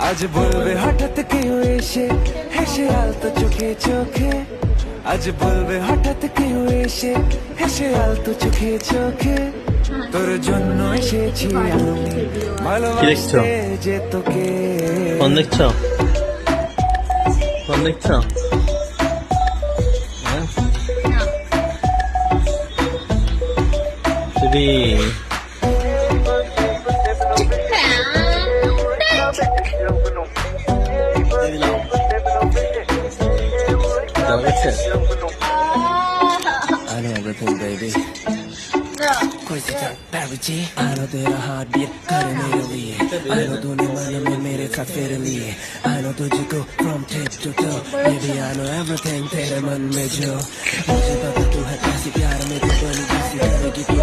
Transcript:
আজ বলবে হঠাৎ কেউ এসে হেসে আলতো চোখে চোখে, আজ বলবে হঠাৎ কেউ এসে হেসে আলতো চোখে চোখে, তোর জন্য এসেছি আমি ভালোবাসতে যে তোকে। ফোন দেখছো? ফোন দেখছো? তুমি I know everything, baby. कोई से चल baby, I know तेरा heart beat करे मेरे लिए, I know तूने मन में मेरे साथ फेर लिए, I know तुझको from tip to toe, baby I know everything तेरे मन में जो, मुझे पता तू है कैसी प्यार में तू बनी कैसी करेगी तू,